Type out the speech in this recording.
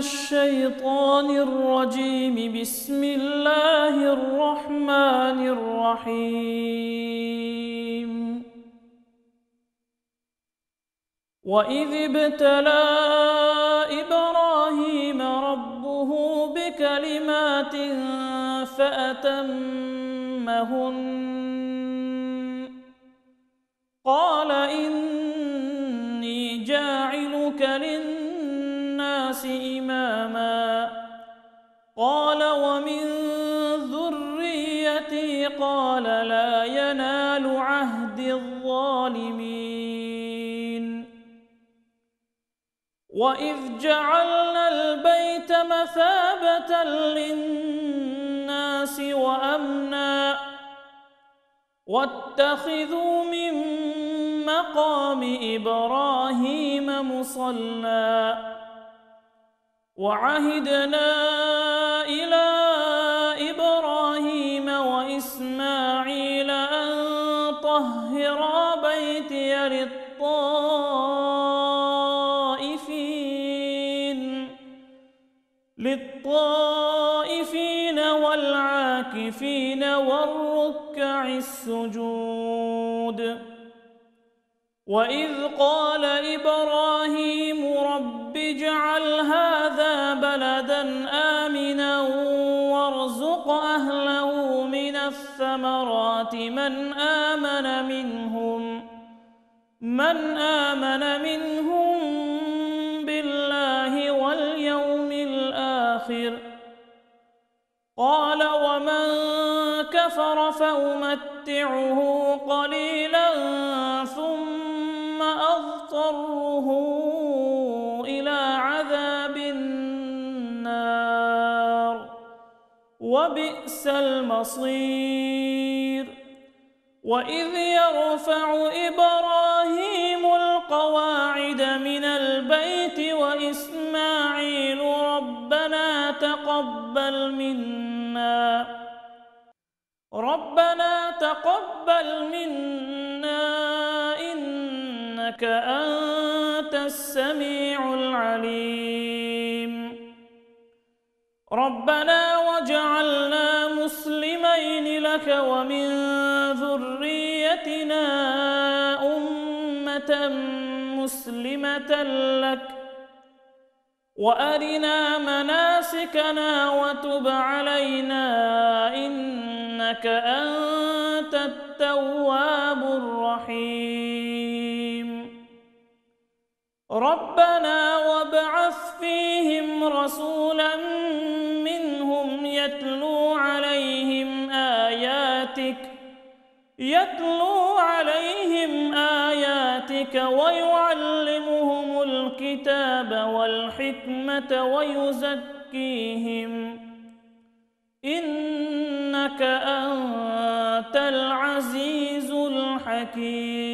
الشيطان الرجيم. بسم الله الرحمن الرحيم. وإذ ابتلى إبراهيم ربه بكلمات فأتمهن قال إني جاعلك للناس إماما قال ومن ذريتي قال لا ينال عهد الظالمين. وإذ جعلنا البيت مثابة للناس وأمنا واتخذوا من مقام إبراهيم مصلى وعهدنا إلى إبراهيم وإسماعيل أن طهرا بيتي للطائفين والعاكفين والركع السجود. وإذ قال إبراهيم رب اجعل هذا بلدا آمنا وارزق أهله من الثمرات من آمن منهم بالله واليوم الآخر قال ومن كفر فأمتعه قليلا ثم أضطره إلى عذاب النار وبئس المصير. وإذ يرفع إبراهيم القواعد من البيت وإسماعيل ربنا تقبل منا إنك أنت السميع العليم. ربنا واجعلنا مسلمين لك ومن ذريتنا أمة مسلمة لك وأرنا مناسكنا وتب علينا إنك أنت التواب الرحيم. ربنا وابعث فيهم رسولا منهم يتلو عليهم آياتك ويعلمهم الكتاب والحكمة ويزكيهم إنك أنت العزيز الحكيم.